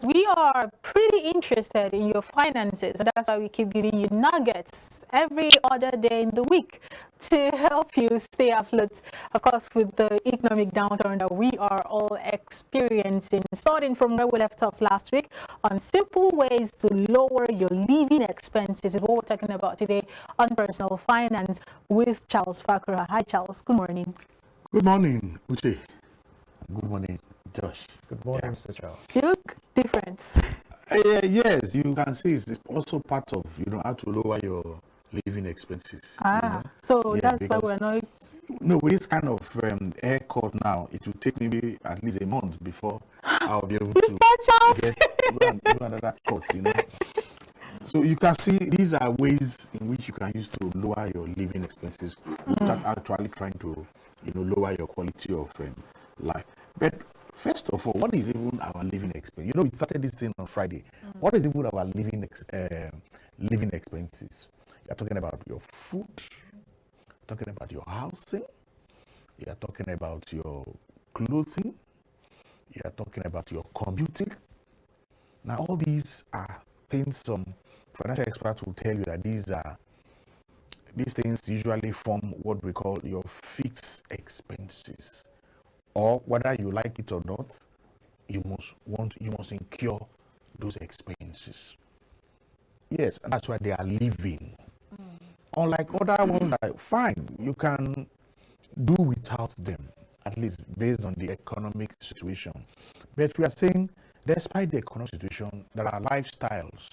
We are pretty interested in your finances, and that's why we keep giving you nuggets every other day in the week to help you stay afloat, of course, with the economic downturn that we are all experiencing. Starting from where we left off last week on simple ways to lower your living expenses is what we're talking about today on Personal Finance with Charles Fakura. Hi, Charles. Good morning. Good morning, Uche. Good morning, Josh. Good morning, Mr. Charles. You look different. Yes, you can see it's also part of how to lower your living expenses. So that's why we're not. No, with this kind of haircut now, it will take maybe at least a month before I'll be able to get another cut. So you can see these are ways in which you can use to lower your living expenses without actually trying to lower your quality of life. But first of all, what is even our living expense? We started this thing on Friday. What is even our living expenses? You're talking about your food, you're talking about your housing, you're talking about your clothing, you're talking about your commuting. Now, all these are things some financial experts will tell you that these things usually form what we call your fixed expenses. Or whether you like it or not, you must incur those expenses. Yes, and that's why they are living. Unlike other ones that fine, you can do without them, at least based on the economic situation. But we are saying, despite the economic situation, there are lifestyles,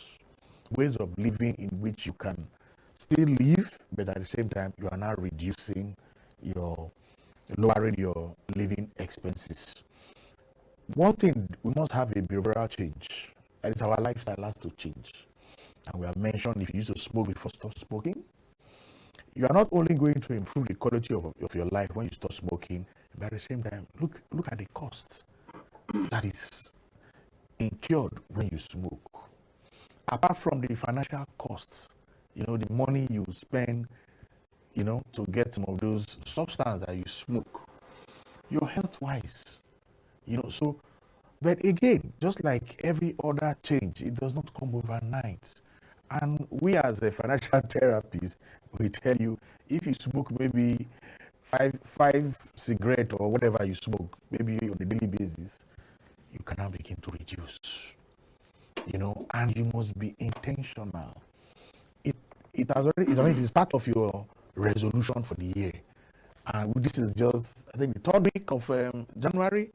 ways of living in which you can still live, but at the same time, you are now lowering your living expenses. One thing, we must have a behavioral change. That is, our lifestyle has to change. And we have mentioned, if you used to smoke before stop smoking, you are not only going to improve the quality of your life when you stop smoking, but at the same time, look at the costs that is incurred when you smoke. Apart from the financial costs, the money you spend, to get some of those substances that you smoke, your health-wise, but again, just like every other change, it does not come overnight. And we as a financial therapist, we tell you, if you smoke maybe five cigarettes or whatever you smoke, maybe on a daily basis, you can now begin to reduce, and you must be intentional. It's part of your resolution for the year. And this is just, I think, the third week of January.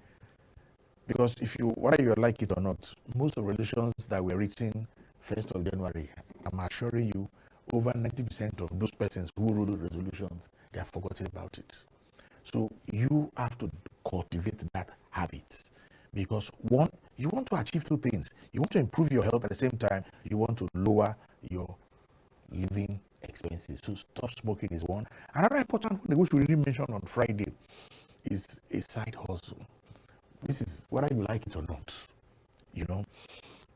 Because whether you like it or not, most of the resolutions that we're reaching 1st of January, I'm assuring you, over 90% of those persons who wrote those resolutions, they have forgotten about it. So you have to cultivate that habit. Because one, you want to achieve two things. You want to improve your health, at the same time, you want to lower your living expenses. So stop smoking is one. Another important one, which we really mentioned on Friday, is a side hustle. This is whether you like it or not.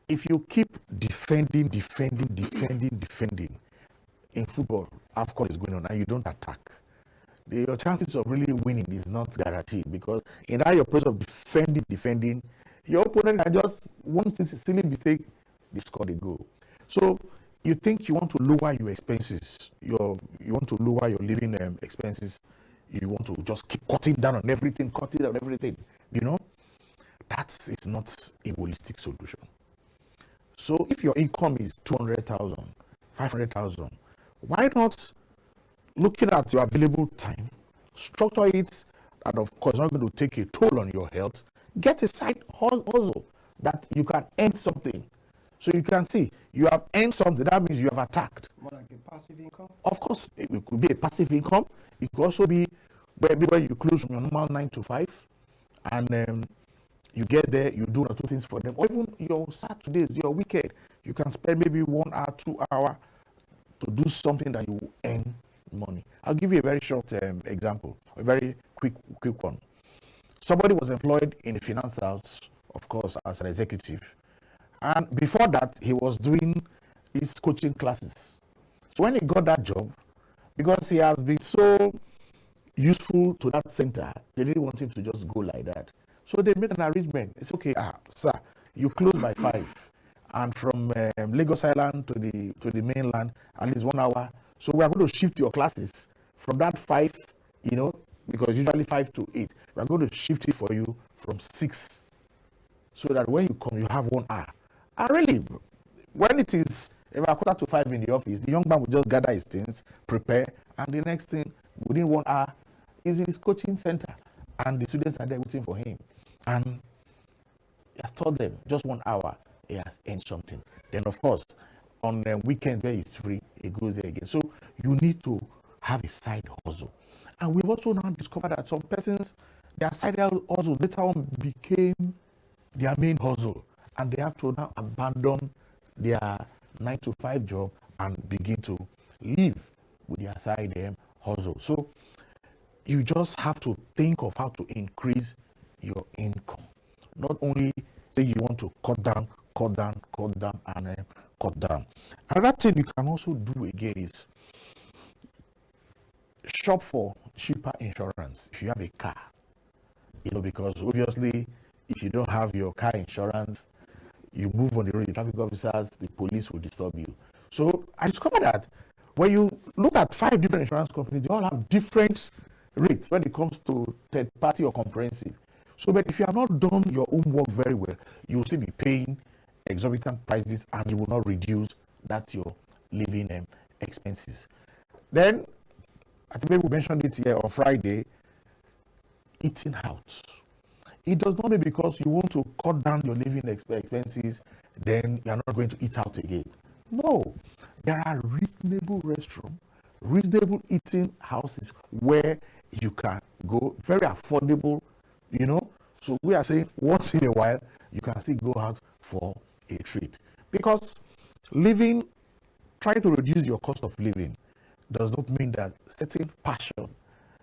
If you keep defending in football, of course, is going on, and you don't attack, your chances of really winning is not guaranteed, because in that your process of defending, your opponent can just one silly mistake, they score the goal. So you think you want to lower your expenses, you want to lower your living expenses, you want to just keep cutting down on everything, that is not a holistic solution. So if your income is 200,000, 500,000, why not, looking at your available time, structure it, and of course not going to take a toll on your health, get a side hustle that you can earn something. So you can see, you have earned something, that means you have attacked. More like a passive income? Of course, it could be a passive income. It could also be where you close from your normal 9 to 5, and you get there, you do 1 or 2 things for them, or even your Saturdays, your weekend, you can spend maybe 1 hour, 2 hours to do something that you earn money. I'll give you a very short example, a very quick one. Somebody was employed in a finance house, of course, as an executive. And before that, he was doing his coaching classes. So when he got that job, because he has been so useful to that center, they didn't want him to just go like that. So they made an arrangement. It's okay, sir, you close by 5, and from Lagos Island to the mainland at least 1 hour. So we are going to shift your classes from that 5, because usually 5 to 8. We are going to shift it for you from 6, so that when you come, you have 1 hour. And really, when it is about 4:45 in the office, the young man will just gather his things, prepare, and the next thing, within 1 hour, is in his coaching center, and the students are there waiting for him. And he has told them just 1 hour, he has earned something. Then, of course, on weekends where he's free, he goes there again. So you need to have a side hustle. And we've also now discovered that some persons, their side hustle later on became their main hustle, and they have to now abandon their 9-to-5 job and begin to live with their side hustle. So you just have to think of how to increase your income. Not only say you want to cut down, and cut down. Another thing you can also do again is shop for cheaper insurance if you have a car. Because obviously, if you don't have your car insurance, you move on the road, the traffic officers, the police will disturb you. So I discovered that when you look at 5 different insurance companies, they all have different rates when it comes to third party or comprehensive. So, but if you have not done your homework very well, you will still be paying exorbitant prices, and you will not reduce that your living expenses. Then, I think we mentioned it here on Friday, eating out. It does not mean because you want to cut down your living expenses, then you are not going to eat out again. No, there are reasonable restaurants, reasonable eating houses where you can go, very affordable, So we are saying once in a while, you can still go out for a treat. Because trying to reduce your cost of living does not mean that certain passion,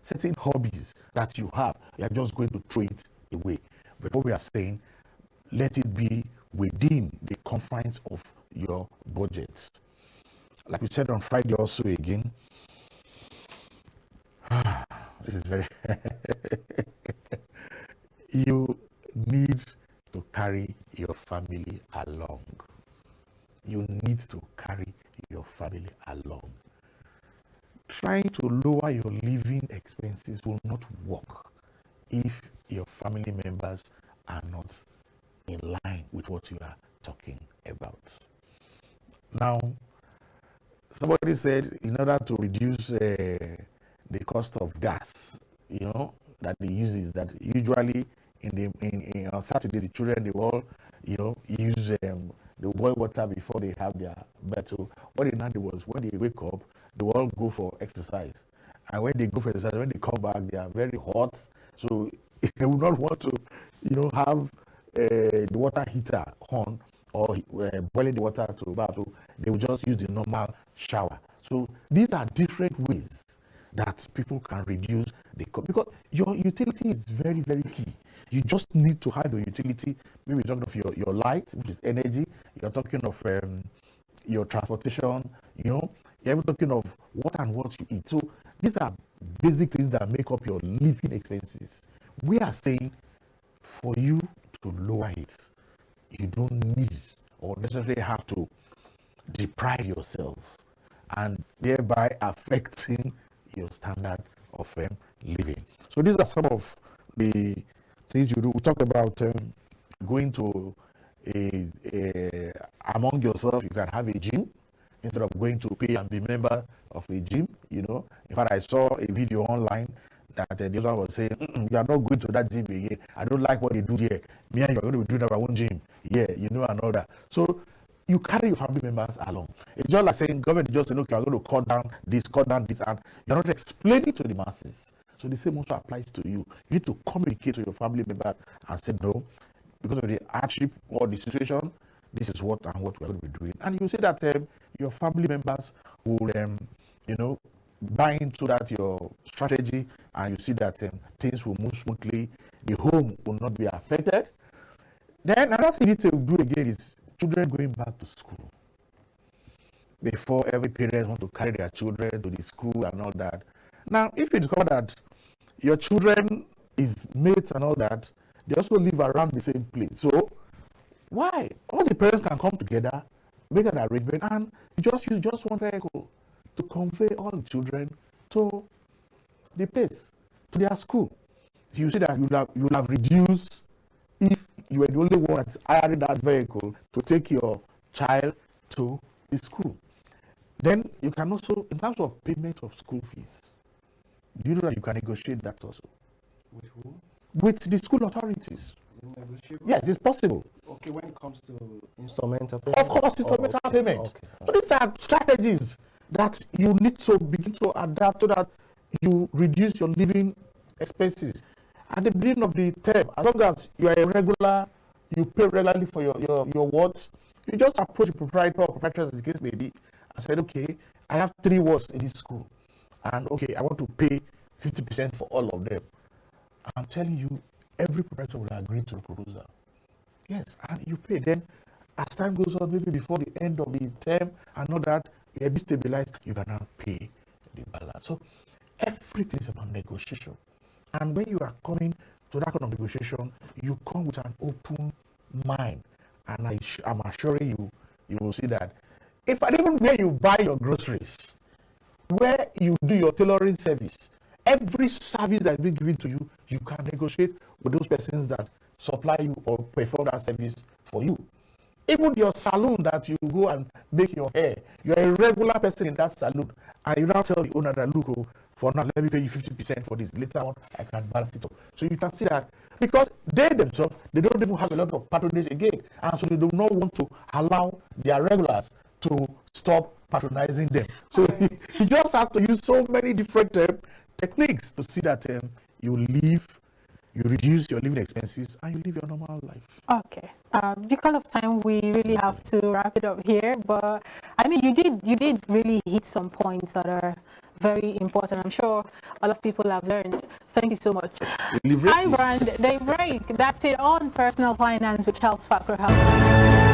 certain hobbies that you have, you are just going to throw it away. But what we are saying, let it be within the confines of your budget. Like we said on Friday also again, this is very you need to carry your family along. You need to carry your family along. Trying to lower your living expenses will not work if your family members are not in line with what you are talking about. Now, somebody said in order to reduce the cost of gas, that they use, that usually on Saturdays the children, they all use the boil water before they have their bed. So what they did was, when they wake up, they will all go for exercise, and when they go for exercise, when they come back, they are very hot. So they will not want to have the water heater on, or boiling the water to bath. So they will just use the normal shower. So these are different ways that people can reduce the cost, because your utility is very, very key. You just need to have the utility. Maybe you're talking of your light, which is energy. You're talking of your transportation. You're even talking of what you eat. So these are basic things that make up your living expenses. We are saying for you to lower it, you don't need or necessarily have to deprive yourself, and thereby affecting your standard of living. So these are some of the things you do. We talked about going to among yourself. You can have a gym instead of going to pay and be member of a gym. In fact, I saw a video online that the other was saying, "You are not going to that gym again. I don't like what they do here. Me and you are going to be doing our own gym." Yeah, and all that. So you carry your family members along. It's just like saying government just saying, "Okay, I'm going to cut down this, and you're not explaining to the masses. So the same also applies to you. You need to communicate to your family members and say, "No, because of the hardship or the situation, this is what we're going to be doing." And you say that your family members will, buy into that your strategy, and you see that things will move smoothly. The home will not be affected. Then another thing you need to do again is children going back to school. Before, every parent wants to carry their children to the school and all that. Now, if you discover that your children is mates and all that, they also live around the same place. So Why? All the parents can come together, make an arrangement, and just use just one vehicle to convey all the children to the place, to their school. You see that you'll have reduced if you were the only one that's hiring that vehicle to take your child to the school. Then you can also, in terms of payment of school fees, do you know that you can negotiate that also? With who? With the school authorities. Negotiable? Yes, it's possible. Okay, when it comes to instrumental payment? Of course, instrumental payment. Okay. So these are strategies that you need to begin to adapt so that you reduce your living expenses. At the beginning of the term, as long as you are a regular, you pay regularly for your wards, you just approach the proprietor or proprietor, as the case may be, and said, okay, I have 3 wards in this school, and okay, I want to pay 50% for all of them. I'm telling you, every proprietor will agree to the proposal. Yes, and you pay. Then, as time goes on, maybe before the end of the term, and all that, you're destabilized, you can now pay the balance. So, everything is about negotiation. And when you are coming to that kind of negotiation, you come with an open mind. And I'm assuring you, you will see that. If even where you buy your groceries, where you do your tailoring service, every service that is being given to you, you can negotiate with those persons that supply you or perform that service for you. Even your salon that you go and make your hair, you're a regular person in that salon, and you now tell the owner that, look, oh, for now, let me pay you 50% for this. Later on, I can balance it up. So you can see that because they themselves, they don't even have a lot of patronage again, and so they do not want to allow their regulars to stop patronizing them. So you just have to use so many different techniques to see that you reduce your living expenses, and you live your normal life. Okay. Because of time, we really have to wrap it up here. But I mean, you did really hit some points that are very important. I'm sure a lot of people have learned. Thank you so much. iBrand, they break. That's it on personal finance, which helps Factor Health.